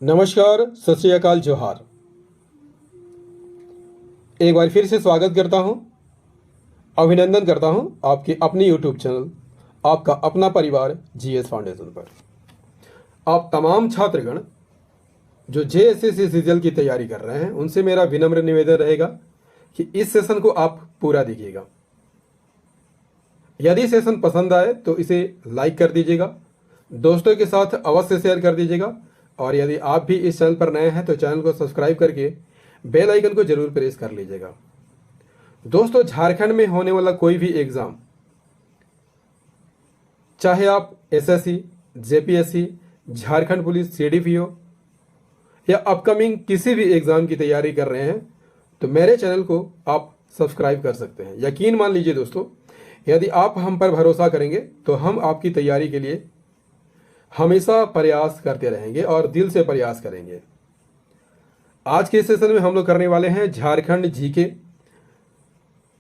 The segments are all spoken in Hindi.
नमस्कार, सत श्री अकाल, जोहार। एक बार फिर से स्वागत करता हूं, अभिनंदन करता हूं आपके अपने यूट्यूब चैनल, आपका अपना परिवार जीएस फाउंडेशन पर। आप तमाम छात्रगण जो जेएसएससी सीजीएल की तैयारी कर रहे हैं, उनसे मेरा विनम्र निवेदन रहेगा कि इस सेशन को आप पूरा देखिएगा। यदि सेशन पसंद आए तो इसे लाइक कर दीजिएगा, दोस्तों के साथ अवश्य शेयर कर दीजिएगा, और यदि आप भी इस चैनल पर नए हैं तो चैनल को सब्सक्राइब करके बेल आइकन को जरूर प्रेस कर लीजिएगा। दोस्तों, झारखंड में होने वाला कोई भी एग्जाम, चाहे आप SSC, JPSC, Jharkhand police, CDPO या अपकमिंग किसी भी एग्जाम की तैयारी कर रहे हैं, तो मेरे चैनल को आप सब्सक्राइब कर सकते हैं। यकीन मान लीजिए दोस्तों, यदि आप हम पर भरोसा करेंगे तो हम आपकी तैयारी के लिए हमेशा प्रयास करते रहेंगे और दिल से प्रयास करेंगे। आज के सेशन में हम लोग करने वाले हैं झारखंड जीके।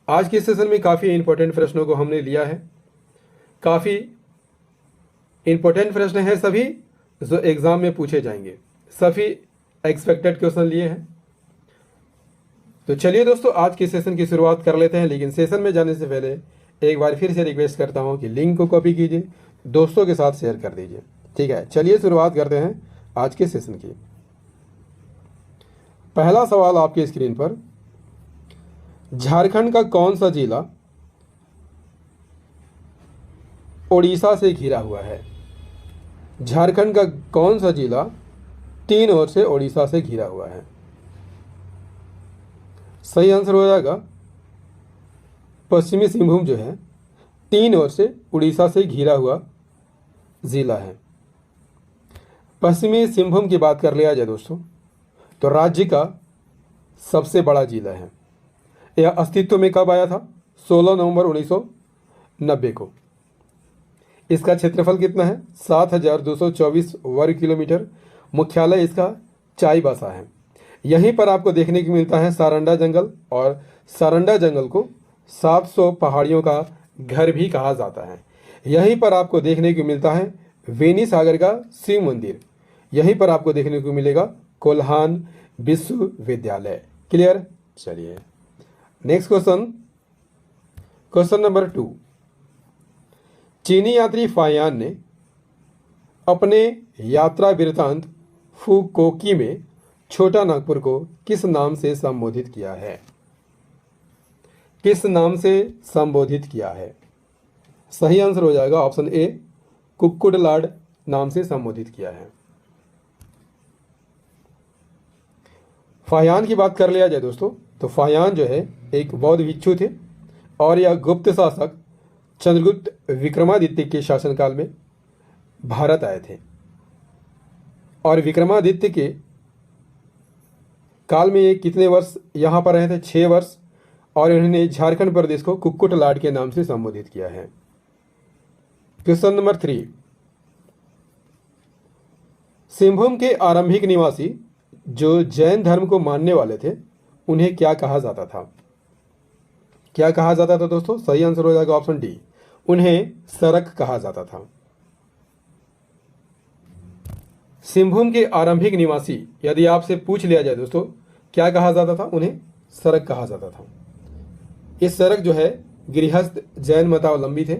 आज के सेशन में काफ़ी इंपॉर्टेंट प्रश्नों को हमने लिया है। काफ़ी इंपॉर्टेंट प्रश्न हैं सभी, जो एग्जाम में पूछे जाएंगे। सभी एक्सपेक्टेड क्वेश्चन लिए हैं। तो चलिए दोस्तों, आज के सेशन की शुरुआत कर लेते हैं। लेकिन सेशन में जाने से पहले एक बार फिर से रिक्वेस्ट करता हूं कि लिंक को कॉपी कीजिए, दोस्तों के साथ शेयर कर दीजिए। ठीक है, चलिए शुरुआत करते हैं आज के सेशन की। पहला सवाल आपके स्क्रीन पर, झारखंड का कौन सा जिला ओडिशा से घिरा हुआ है? झारखंड का कौन सा जिला तीन ओर से ओडिशा से घिरा हुआ है? सही आंसर हो जाएगा पश्चिमी सिंहभूम, जो है तीन ओर से उड़ीसा से घिरा हुआ जिला है। पश्चिमी सिंहभूम की बात कर लिया जाए दोस्तों, तो राज्य का सबसे बड़ा जिला है। यह अस्तित्व में कब आया था? 16 नवंबर 1990 को। इसका क्षेत्रफल कितना है? 7224 वर्ग किलोमीटर। मुख्यालय इसका चाईबासा है। यहीं पर आपको देखने को मिलता है सारंडा जंगल, और सारंडा जंगल को 700 पहाड़ियों का घर भी कहा जाता है। यहीं पर आपको देखने को मिलता है वेनी सागर का शिव मंदिर। यहीं पर आपको देखने को मिलेगा कोल्हान विश्वविद्यालय। क्लियर? चलिए नेक्स्ट क्वेश्चन, क्वेश्चन नंबर 2। चीनी यात्री फायान ने अपने यात्रा वृत्तांत फुकोकी में छोटा नागपुर को किस नाम से संबोधित किया है? किस नाम से संबोधित किया है? सही आंसर हो जाएगा ऑप्शन ए, कुक्कुटलाड नाम से संबोधित किया है। फाहियान की बात कर लिया जाए दोस्तों, तो फाहियान जो है एक बौद्ध भिक्षु थे, और यह गुप्त शासक चंद्रगुप्त विक्रमादित्य के शासनकाल में भारत आए थे। और विक्रमादित्य के काल में ये कितने वर्ष यहाँ पर रहे थे? 6 वर्ष। और इन्होंने झारखंड प्रदेश को कुक्कुटलाड के नाम से संबोधित किया है। Question number 3। सिंहभूम के आरंभिक निवासी जो जैन धर्म को मानने वाले थे, उन्हें क्या कहा जाता था? क्या कहा जाता था दोस्तों? सही आंसर हो जाएगा ऑप्शन डी, उन्हें सरक कहा जाता था। सिंहभूम के आरंभिक निवासी, यदि आपसे पूछ लिया जाए दोस्तों क्या कहा जाता था, उन्हें सरक कहा जाता था। इस सरक जो है गृहस्थ जैन मतावलंबी थे।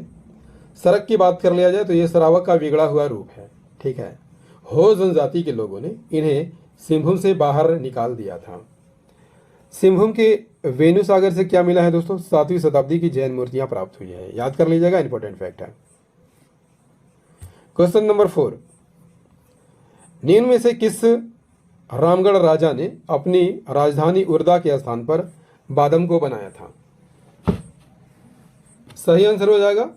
सरक की बात कर लिया जाए तो ये श्रावक का बिगड़ा हुआ रूप है। ठीक है, हो जनजाति के लोगों ने इन्हें सिंहभूम से बाहर निकाल दिया था। सिंहभूम के वेणु सागर से क्या मिला है दोस्तों? 7वीं शताब्दी की जैन मूर्तियां प्राप्त हुई है। याद कर लीजिएगा, इंपॉर्टेंट फैक्ट है। Question number 4। निम्न में से किस रामगढ़ राजा ने अपनी राजधानी उर्दा के स्थान पर बादम को बनाया था? सही आंसर हो जाएगा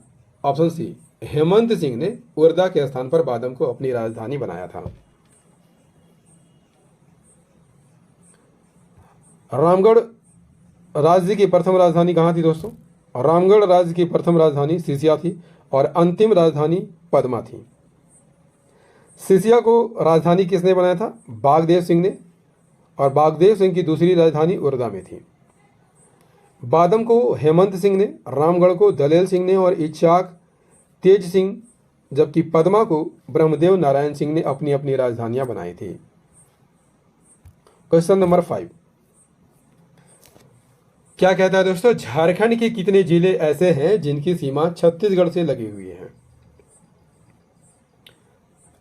ऑप्शन सी, हेमंत सिंह ने उर्दा के स्थान पर बादम को अपनी राजधानी बनाया था। रामगढ़ राज्य की प्रथम राजधानी कहाँ थी दोस्तों? रामगढ़ राज्य की प्रथम राजधानी सिसिया थी, और अंतिम राजधानी पदमा थी। सिसिया को राजधानी किसने बनाया था? बागदेव सिंह ने, और बागदेव सिंह की दूसरी राजधानी उर्दा में थी। बादम को हेमंत सिंह ने, रामगढ़ को दलेल सिंह ने और इच्छाक तेज सिंह, जबकि पदमा को ब्रह्मदेव नारायण सिंह ने अपनी अपनी राजधानियां बनाई थी। क्वेश्चन नंबर 5 क्या कहता है दोस्तों, झारखंड के कितने जिले ऐसे हैं जिनकी सीमा छत्तीसगढ़ से लगी हुई है?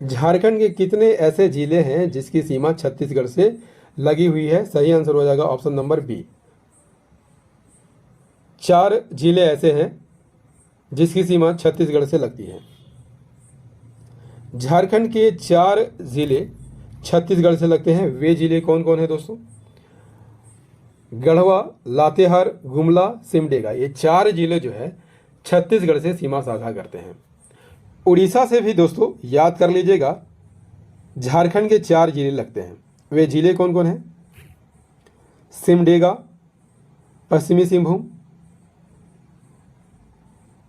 झारखंड के कितने ऐसे जिले हैं जिसकी सीमा छत्तीसगढ़ से लगी हुई है? सही आंसर हो जाएगा ऑप्शन नंबर बी, 4 जिले ऐसे हैं जिसकी सीमा छत्तीसगढ़ से लगती है। झारखंड के 4 जिले छत्तीसगढ़ से लगते हैं। वे जिले कौन कौन है दोस्तों? गढ़वा, लातेहार, गुमला, सिमडेगा। ये 4 जिले जो है छत्तीसगढ़ से सीमा साझा करते हैं। उड़ीसा से भी दोस्तों याद कर लीजिएगा, झारखंड के 4 जिले लगते हैं। वे जिले कौन कौन हैं? सिमडेगा, पश्चिमी सिंहभूम,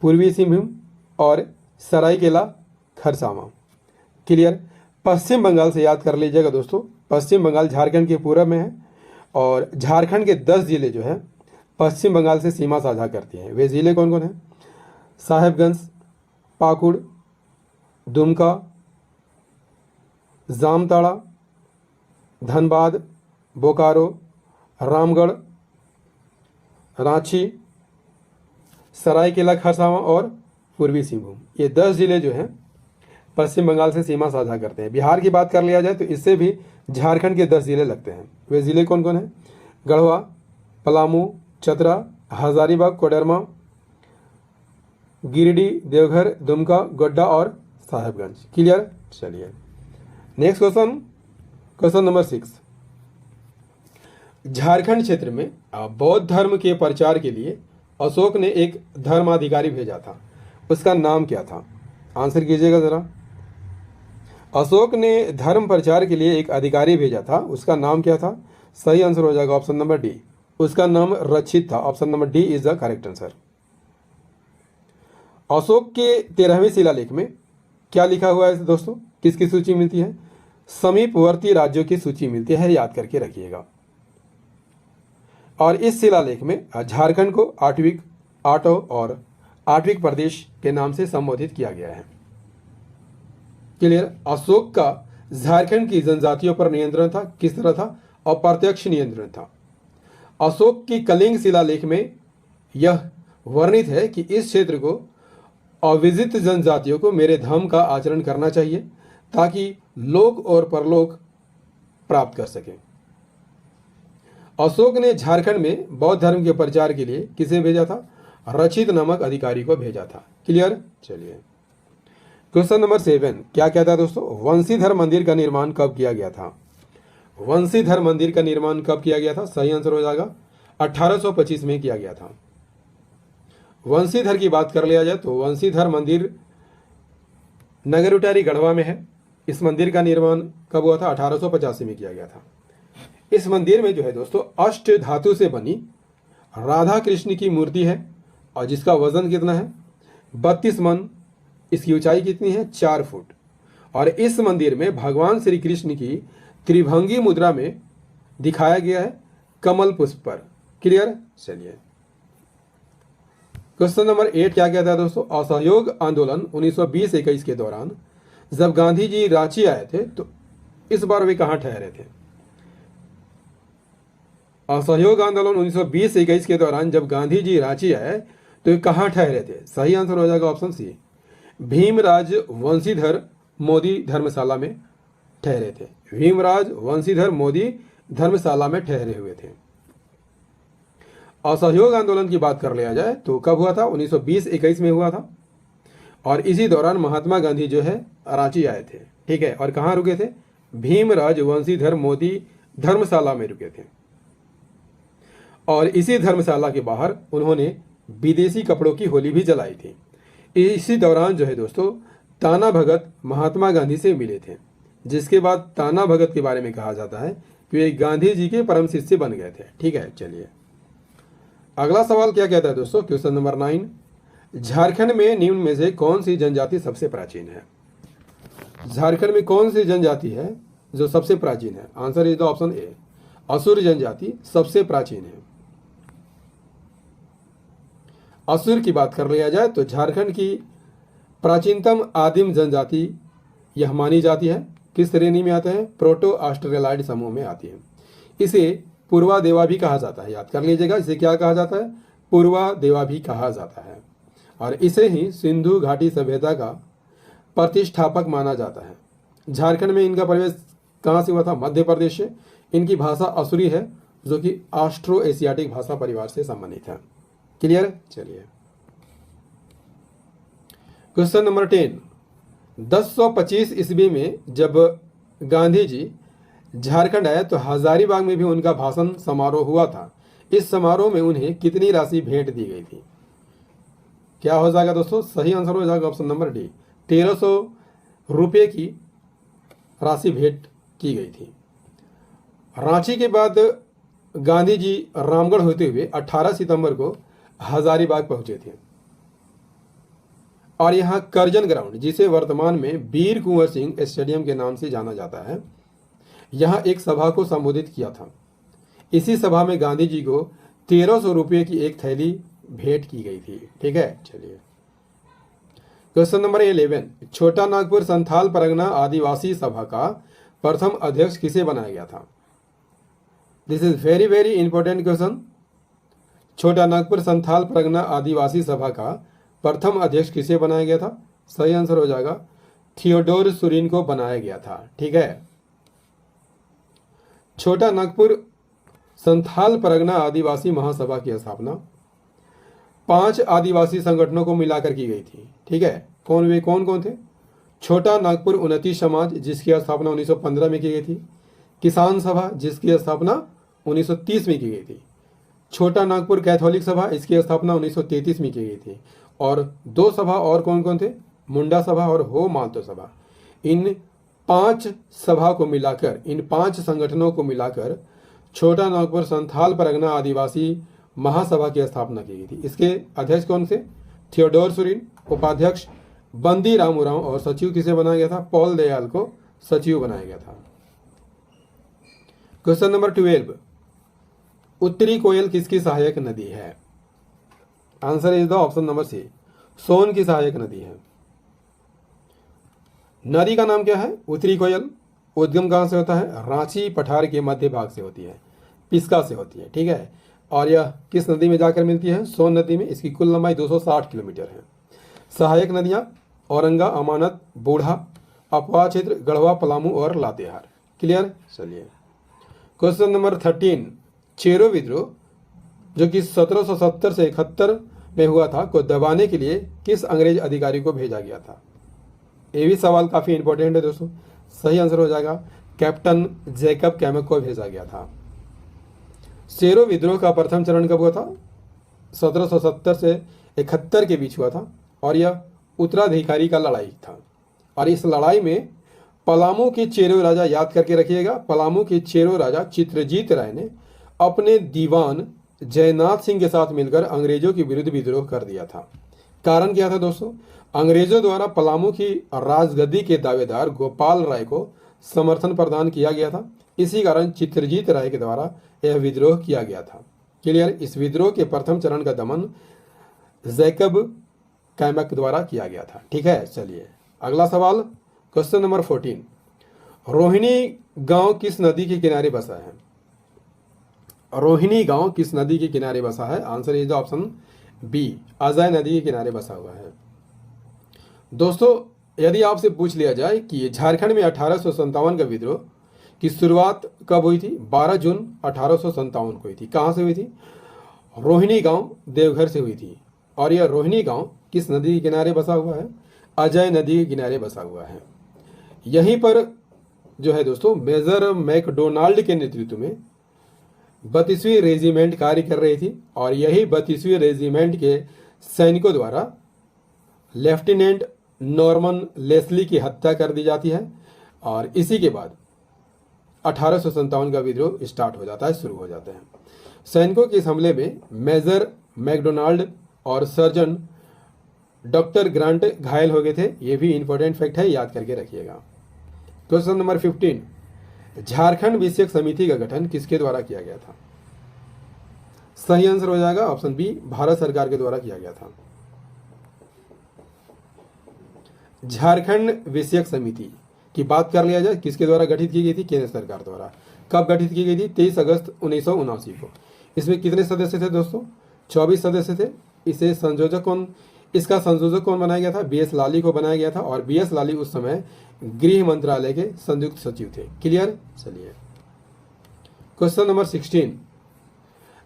पूर्वी सिंहभूम और सरायकेला खरसावां। क्लियर? पश्चिम बंगाल से याद कर लीजिएगा दोस्तों, पश्चिम बंगाल झारखंड के पूरब में है और झारखंड के 10 जिले जो है पश्चिम बंगाल से सीमा साझा करती हैं। वे जिले कौन कौन हैं? साहेबगंज, पाकुड़, दुमका, जामताड़ा, धनबाद, बोकारो, रामगढ़, रांची, सरायकेला खरसावां और पूर्वी सिंहभूम। ये 10 जिले जो हैं पश्चिम बंगाल से सीमा साझा करते हैं। बिहार की बात कर लिया जाए तो इससे भी झारखंड के 10 जिले लगते हैं। वे जिले कौन कौन हैं? गढ़वा, पलामू, चतरा, हजारीबाग, कोडरमा, गिरिडीह, देवघर, दुमका, गोड्डा और साहेबगंज। क्लियर? चलिए next question, question number 6। Jharkhand क्षेत्र में बौद्ध धर्म के प्रचार के लिए अशोक ने एक धर्माधिकारी भेजा था, उसका नाम क्या था? आंसर कीजिएगा जरा। अशोक ने धर्म प्रचार के लिए एक अधिकारी भेजा था, उसका नाम क्या था? सही आंसर हो जाएगा ऑप्शन नंबर डी, उसका नाम रक्षित था। Option number D is the correct answer. Ashok के 13वें शिलालेख में क्या लिखा हुआ है दोस्तों? किसकी सूची मिलती है? समीपवर्ती राज्यों की सूची मिलती है, याद करके रखिएगा। और इस शिलालेख में झारखंड को आठवां प्रदेश के नाम से संबोधित किया गया है। क्लियर? अशोक का झारखंड की जनजातियों पर नियंत्रण था। किस तरह था? अप्रत्यक्ष नियंत्रण था। अशोक की कलिंग शिलालेख में यह वर्णित है कि इस क्षेत्र को अविजित जनजातियों को मेरे धर्म का आचरण करना चाहिए ताकि लोक और परलोक प्राप्त कर सकें। अशोक ने झारखंड में बौद्ध धर्म के प्रचार के लिए किसे भेजा था? रचित नामक अधिकारी को भेजा था। क्लियर? चलिए क्वेश्चन नंबर 7 क्या कहता है दोस्तों? वंशीधर मंदिर का निर्माण कब किया गया था? वंशीधर मंदिर का निर्माण कब किया गया था? सही आंसर हो जाएगा 1825 में किया गया था। वंशीधर की बात कर लिया जाए तो वंशीधर मंदिर नगरुटारी गढ़वा में है। इस मंदिर का निर्माण कब हुआ था? 1885 में किया गया था। इस मंदिर में जो है दोस्तों अष्ट धातु से बनी राधा कृष्ण की मूर्ति है और जिसका वजन कितना है? 32 मन। इसकी ऊंचाई कितनी है? 4 फुट। और इस मंदिर में भगवान श्री कृष्ण की त्रिभंगी मुद्रा में दिखाया गया है कमल पुष्प पर। क्लियर? चलिए क्वेश्चन नंबर 8 क्या कहता है दोस्तों? असहयोग आंदोलन 1920-21 के दौरान जब गांधी जी रांची आए थे तो इस बार वे कहां ठहरे थे? असहयोग आंदोलन 1920-21 के दौरान जब गांधी जी रांची आए तो कहां ठहरे थे? सही आंसर हो जाएगा ऑप्शन सी, भीमराज वंशीधर मोदी धर्मशाला में ठहरे थे। भीमराज वंशीधर मोदी धर्मशाला में ठहरे हुए थे। असहयोग आंदोलन की बात कर लिया जाए तो कब हुआ था? 1920-21 में हुआ था और इसी दौरान महात्मा गांधी जो है रांची आए थे। ठीक है, और कहां रुके थे? भीमराज वंशीधर मोदी धर्मशाला में रुके थे। और इसी धर्मशाला के बाहर उन्होंने विदेशी कपड़ों की होली भी जलाई थी। इसी दौरान जो है दोस्तों ताना भगत महात्मा गांधी से मिले थे, जिसके बाद ताना भगत के बारे में कहा जाता है कि वे गांधी जी के परम शिष्य बन गए थे। ठीक है, चलिए अगला सवाल क्या कहता है दोस्तों? क्वेश्चन नंबर 9, झारखंड में निम्न में से कौन सी जनजाति सबसे प्राचीन है? झारखंड में कौन सी जनजाति है जो सबसे प्राचीन है? Answer is the option A, असुर जनजाति सबसे प्राचीन है। असुर की बात कर लिया जाए तो झारखंड की प्राचीनतम आदिम जनजाति यह मानी जाती है। किस श्रेणी में आते हैं? प्रोटो ऑस्ट्रेलॉइड समूह में आती है। इसे पूर्वा देवा भी कहा जाता है। याद कर लीजिएगा, इसे क्या कहा जाता है? पूर्वा देवा भी कहा जाता है। और इसे ही सिंधु घाटी सभ्यता का प्रतिष्ठापक माना जाता है। झारखंड में इनका प्रवेश कहाँ से हुआ था? मध्य प्रदेश से। इनकी भाषा असुरी है, जो कि ऑस्ट्रो एशियाटिक भाषा परिवार से संबंधित है। क्लियर? चलिए क्वेश्चन नंबर 10। 1025 ईस्वी में जब गांधी जी झारखंड आए तो हजारीबाग में भी उनका भाषण समारोह हुआ था। इस समारोह में उन्हें कितनी राशि भेंट दी गई थी? क्या हो जाएगा दोस्तों? सही आंसर हो जाएगा ऑप्शन नंबर डी, 1300 रुपये की राशि भेंट की गई थी। रांची के बाद गांधी जी रामगढ़ होते हुए 18 सितंबर को हजारीबाग पहुंचे थे और यहां करजन ग्राउंड, जिसे वर्तमान में वीर कुंवर सिंह स्टेडियम के नाम से जाना जाता है, यहां एक सभा को संबोधित किया था। इसी सभा में गांधी जी को 1300 रुपये की एक थैली भेंट की गई थी। ठीक है, चलिए क्वेश्चन नंबर 11। छोटा नागपुर संथाल परगना आदिवासी सभा का प्रथम अध्यक्ष किसे बनाया गया था? This is very very important question. छोटा नागपुर संथाल परगना आदिवासी सभा का प्रथम अध्यक्ष किसे बनाया गया था? सही आंसर हो जाएगा थियोडोर सुरीन को बनाया गया था। ठीक है, छोटा नागपुर संथाल परगना आदिवासी महासभा की स्थापना 5 आदिवासी संगठनों को मिलाकर की गई थी। ठीक है, वे कौन कौन थे? छोटा नागपुर उन्नति समाज, जिसकी स्थापना 1915 में की गई थी। किसान सभा, जिसकी स्थापना 1930 में की गई थी। छोटा नागपुर कैथोलिक सभा, इसकी स्थापना 1933 में की गई थी। और 2 सभा और कौन कौन थे? मुंडा सभा और हो मालतो सभा। इन 5 सभा को मिलाकर, इन 5 संगठनों को मिलाकर छोटा नागपुर संथाल परगना आदिवासी महासभा की स्थापना की गई थी। इसके अध्यक्ष कौन थे? थियोडोर सुरीन। उपाध्यक्ष बंदी राम उरांव और सचिव किसे बनाया गया था? पॉल दयाल को सचिव बनाया गया था। Question number 12। उत्तरी कोयल किसकी सहायक नदी है? Answer is the option number C, Son की सहायक नदी है। नदी का नाम क्या है? उत्तरी कोयल। उद्गम कहां से होता है? रांची पठार के मध्य भाग से होती है, पिस्का से होती है। ठीक है, और यह किस नदी में जाकर मिलती है? सोन नदी में। इसकी कुल लंबाई 260 किलोमीटर है। सहायक नदियां औरंगा, अमानत, बूढ़ा, अपवा क्षेत्र, गढ़वा, पलामू और लातेहार। क्लियर? चलिए क्वेश्चन नंबर 13। चेरो विद्रोह, जो कि 1770 से 71 में हुआ था, को दबाने के लिए किस अंग्रेज अधिकारी को भेजा गया था? ये भी सवाल काफी इंपॉर्टेंट है दोस्तों। सही आंसर हो जाएगा कैप्टन जैकब कैमक को भेजा गया था। चेरो विद्रोह का प्रथम चरण कब हुआ था? 1770 से 71 के बीच हुआ था और यह उत्तराधिकारी का लड़ाई था। और इस लड़ाई में पलामू के चेरो राजा, याद करके रखिएगा, पलामू के चेरो राजा चित्रजीत राय ने अपने दीवान जयनाथ सिंह के साथ मिलकर अंग्रेजों के विरुद्ध विद्रोह कर दिया था। कारण क्या था दोस्तों? अंग्रेजों द्वारा पलामू की राजगद्दी के दावेदार गोपाल राय को समर्थन प्रदान किया गया था। इसी कारण चित्रजीत राय के द्वारा यह विद्रोह किया गया था। क्लियर? इस विद्रोह के प्रथम चरण का दमन जैकब कैमक द्वारा किया गया था। ठीक है, चलिए अगला सवाल क्वेश्चन नंबर 14। रोहिणी गांव किस नदी के किनारे बसा है? रोहिणी गांव किस नदी के किनारे बसा है? Answer is the option B, Ajay नदी के किनारे बसा हुआ है। दोस्तों, यदि आपसे पूछ लिया जाए कि झारखंड में 1857 का विद्रोह की शुरुआत कब हुई थी? 12 जून 1857 को हुई थी। कहां से हुई थी? रोहिणी गांव देवघर से हुई थी। और यह रोहिणी गांव किस नदी के किनारे बसा हुआ है? अजय नदी के किनारे बसा हुआ है। यहीं पर जो है दोस्तों, मेजर मैकडोनाल्ड के नेतृत्व में 32वीं रेजिमेंट कार्य कर रही थी और यही 32वीं रेजिमेंट के सैनिकों द्वारा लेफ्टिनेंट नॉर्मन लेस्ली की हत्या कर दी जाती है और इसी के बाद 1857 का विद्रोह स्टार्ट हो जाता है, शुरू हो जाता है। सैनिकों के इस हमले में मेजर मैकडोनाल्ड और सर्जन डॉक्टर ग्रांट घायल हो गए थे। यह भी इंपॉर्टेंट फैक्ट है, याद करके रखिएगा। Question number 15। झारखंड विषयक समिति का गठन किसके द्वारा किया गया था? सही आंसर हो जाएगा ऑप्शन बी, भारत सरकार के द्वारा किया गया था। झारखंड विषयक समिति की बात कर लिया जाए, किसके द्वारा गठित की गई थी? केंद्र सरकार द्वारा। कब गठित की गई थी? 23 अगस्त 1979 को। इसमें कितने सदस्य थे दोस्तों? 24 सदस्य थे। इसका संयोजक कौन बनाया गया था? बी.एस. लाली को बनाया गया था, और बी.एस. लाली उस समय गृह मंत्रालय के संयुक्त सचिव थे। क्लियर? चलिए क्वेश्चन नंबर 16,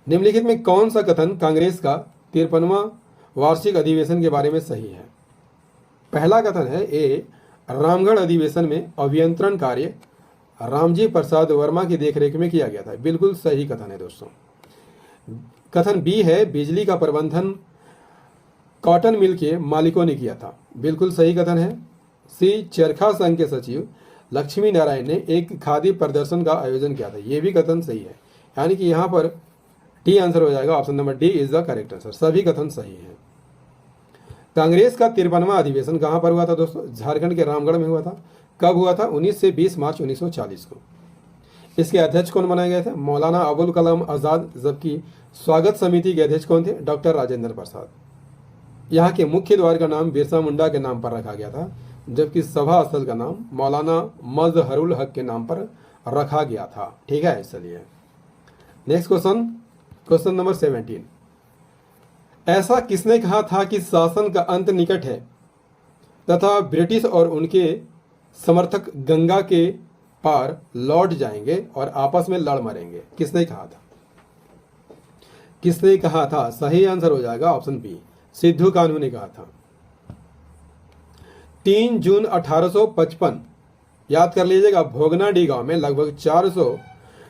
निम्नलिखित में कौन सा कथन कांग्रेस का 53वां वार्षिक अधिवेशन के बारे में सही है? पहला कथन है ए, रामगढ़ अधिवेशन में अभियंत्रण कार्य रामजी प्रसाद वर्मा की देखरेख में किया गया था। बिल्कुल सही कथन है दोस्तों। कथन बी है, बिजली का प्रबंधन कॉटन मिल के मालिकों ने किया था। बिल्कुल सही कथन है। सी, चरखा संघ के सचिव लक्ष्मी नारायण ने एक खादी प्रदर्शन का आयोजन किया था। यह भी कथन सही है, यानी कि यहाँ पर डी आंसर हो जाएगा। Option number D is the correct answer. सभी कथन सही है। कांग्रेस का 53वां अधिवेशन कहां पर हुआ था दोस्तों? झारखंड के रामगढ़ में हुआ था। कब हुआ था? 19 से 20 मार्च 1940 को। इसके अध्यक्ष कौन बनाए गए थे? मौलाना अबुल कलाम आजाद। जबकि स्वागत समिति के अध्यक्ष कौन थे? डॉक्टर राजेंद्र प्रसाद। यहाँ के मुख्य द्वार का नाम बिरसा मुंडा के नाम पर रखा गया था, जबकि सभा स्थल का नाम मौलाना मजहरुल हक के नाम पर रखा गया था। ठीक है, चलिए नेक्स्ट क्वेश्चन, क्वेश्चन नंबर 17, ऐसा किसने कहा था कि शासन का अंत निकट है तथा ब्रिटिश और उनके समर्थक गंगा के पार लौट जाएंगे और आपस में लड़ मरेंगे? किसने कहा था? किसने कहा था? सही आंसर हो जाएगा ऑप्शन बी, सिद्धू कान्हू ने कहा था। 3 जून 1855, याद कर लीजिएगा, भोगनाडीह गांव में लगभग 400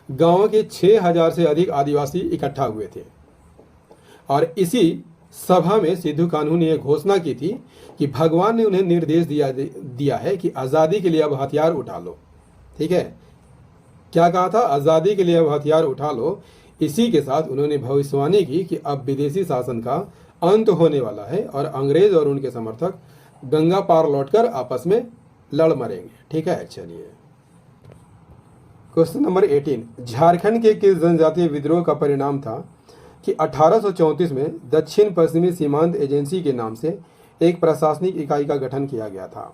गांवों के 6000 से अधिक आदिवासी इकट्ठा हुए थे, और इसी सभा में सिद्धू कान्हू ने यह घोषणा की थी कि भगवान ने उन्हें निर्देश दिया है कि आज़ादी के लिए अब हथियार उठा लो। ठीक है, क्या कहा था? आज़ादी के लिए अब हथियार उठा लो। इसी के साथ उन्होंने भविष्यवाणी की कि अब विदेशी शासन का अंत होने वाला है और अंग्रेज और उनके समर्थक गंगा पार लौटकर आपस में लड़ मरेंगे। ठीक है, चलिए क्वेश्चन नंबर 18, झारखंड के किस जनजातीय विद्रोह का परिणाम था कि 1834 में दक्षिण पश्चिमी सीमांत एजेंसी के नाम से एक प्रशासनिक इकाई का गठन किया गया था?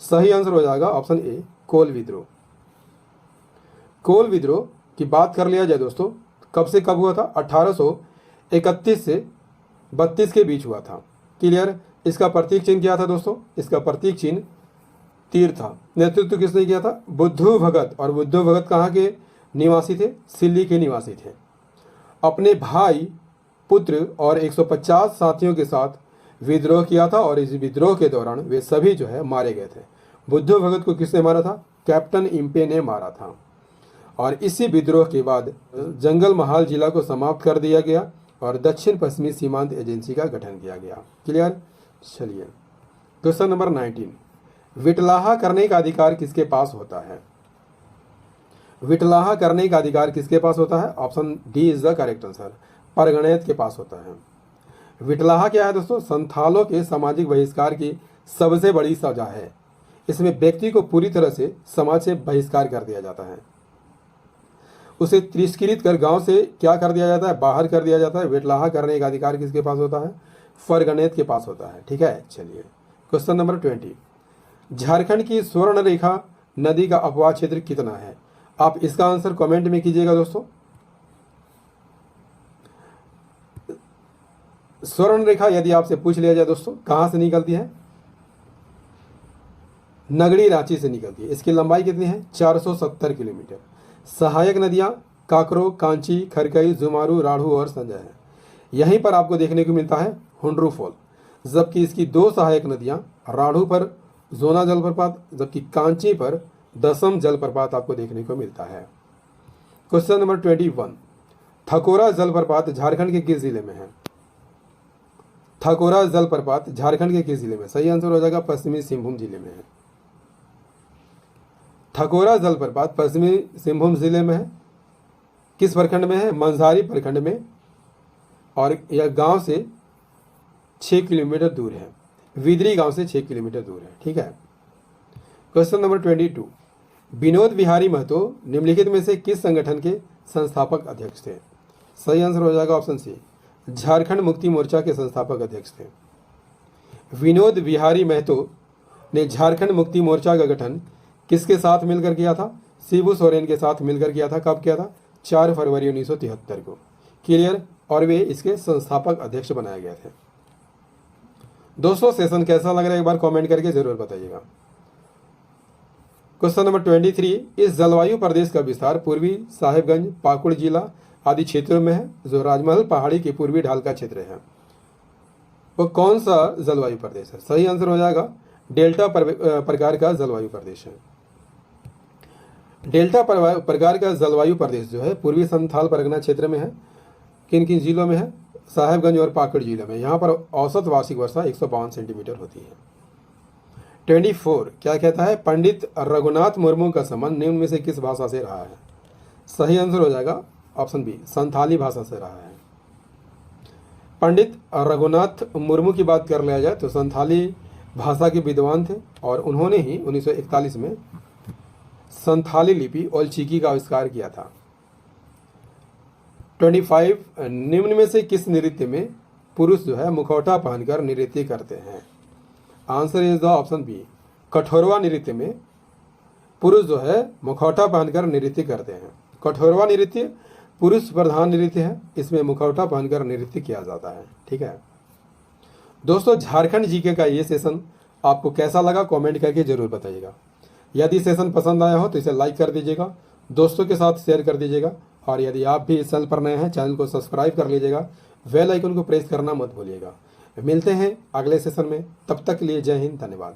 सही आंसर हो जाएगा ऑप्शन ए, कोल विद्रोह। कोल विद्रोह की बात कर लिया जाए दोस्तों, कब से कब हुआ था? 1831 से 32 के बीच हुआ था। क्लियर? इसका प्रतीक चिन्ह क्या था दोस्तों? इसका प्रतीक चिन्ह तीर था। नेतृत्व किसने किया था? बुद्धू भगत। और बुद्धू भगत कहाँ के निवासी थे? सिल्ली के निवासी थे। अपने भाई, पुत्र और 150 साथियों के साथ विद्रोह किया था, और इस विद्रोह के दौरान वे सभी जो है मारे गए थे। बुद्धू भगत को किसने मारा था? कैप्टन इम्पे ने मारा था। और इसी विद्रोह के बाद जंगल महाल जिला को समाप्त कर दिया गया और दक्षिण पश्चिमी सीमांत एजेंसी का गठन किया गया। क्लियर? चलिए क्वेश्चन नंबर 19, विटलाहा करने का अधिकार किसके पास होता है? विटलाहा करने का अधिकार किसके पास होता है? Option D is the correct answer, परगणैत के पास होता है। विटलाहा क्या है दोस्तों? संथालों के सामाजिक बहिष्कार की सबसे बड़ी सजा है। इसमें व्यक्ति को पूरी तरह से समाज से बहिष्कार कर दिया जाता है, उसे तिरस्कृत कर गांव से क्या कर दिया जाता है? बाहर कर दिया जाता है। विटलाहा करने का अधिकार किसके पास होता है? फरगणैत के पास होता है। ठीक है, चलिए क्वेश्चन नंबर 20, झारखंड की स्वर्ण रेखा नदी का अपवाह क्षेत्र कितना है? आप इसका आंसर कमेंट में कीजिएगा दोस्तों। स्वर्ण रेखा यदि आपसे पूछ लिया जाए दोस्तों कहां से निकलती है? नगड़ी रांची से निकलती है। इसकी लंबाई कितनी है? 470 किलोमीटर। सहायक नदियां काकरो, कांची, खरकई, जुमारू, राढ़ू और संजय है। यहीं पर आपको देखने को मिलता है हुंड्रू फॉल, जबकि इसकी 2 सहायक नदियां राढ़ू पर जोना जलप्रपात, जबकि कांची पर दसम जलप्रपात आपको देखने को मिलता है। क्वेश्चन नंबर 21, थकोरा जलप्रपात झारखंड के किस जिले में है? थकोरा जलप्रपात झारखंड के किस जिले में? सही आंसर हो जाएगा पश्चिमी सिंहभूम जिले में है। थकोरा जलप्रपात पश्चिमी सिंहभूम जिले में है। किस प्रखंड में है? मंझारी प्रखंड में, और यह गांव से 6 किलोमीटर दूर है। विदरी गांव से 6 किलोमीटर दूर है। ठीक है, क्वेश्चन नंबर 22, विनोद बिहारी महतो निम्नलिखित में से किस संगठन के संस्थापक अध्यक्ष थे? सही आंसर हो जाएगा ऑप्शन सी, झारखंड मुक्ति मोर्चा के संस्थापक अध्यक्ष थे। विनोद बिहारी महतो ने झारखंड मुक्ति मोर्चा का गठन किसके साथ मिलकर किया था? शिबू सोरेन के साथ मिलकर किया था। कब किया था? 4 फरवरी 1973 को। क्लियर? और वे इसके संस्थापक अध्यक्ष बनाए गए थे। दोस्तों सेशन कैसा लग रहा है एक बार कमेंट करके जरूर बताइएगा। क्वेश्चन नंबर 23, इस जलवायु प्रदेश का विस्तार पूर्वी साहिबगंज, पाकुड़ जिला आदि क्षेत्रों में है। जो राजमहल पहाड़ी की पूर्वी ढाल का क्षेत्र है वो कौन सा जलवायु प्रदेश है? सही आंसर हो जाएगा डेल्टा प्रकार का जलवायु प्रदेश है। डेल्टा प्रकार का जलवायु प्रदेश जो है पूर्वी संथाल परगना क्षेत्र में है। किन किन जिलों में है? साहिबगंज और पाकुड़ जिलों में। यहाँ पर औसत वार्षिक वर्षा 152 सेंटीमीटर होती है। 24 क्या कहता है? पंडित रघुनाथ मुर्मू का संबंध निम्न में से किस भाषा से रहा है? सही आंसर हो जाएगा ऑप्शन बी, संथाली भाषा से रहा है। पंडित रघुनाथ मुर्मू की बात कर लिया जाए तो संथाली भाषा के विद्वान थे और उन्होंने ही 1941 में संथाली लिपि और चिकी का आविष्कार किया था। 25 निम्न में से किस नृत्य में पुरुष जो है मुखौटा पहनकर नृत्य करते हैं? Answer is the option B, कठोरवा नृत्य में पुरुष जो है मुखौटा पहनकर नृत्य करते हैं। कठोरवा नृत्य पुरुष प्रधान नृत्य है, इसमें मुखौटा पहनकर नृत्य किया जाता है। ठीक है दोस्तों, झारखंड जीके का ये सेशन आपको कैसा लगा कमेंट करके जरूर बताइएगा। यदि सेशन पसंद आया हो तो इसे लाइक कर दीजिएगा, दोस्तों के साथ शेयर कर दीजिएगा और यदि आप भी इस चैनल पर नए हैं चैनल को सब्सक्राइब कर लीजिएगा, बेल आइकन को प्रेस करना मत भूलिएगा। मिलते हैं अगले सेशन में, तब तक के लिए जय हिंद, धन्यवाद।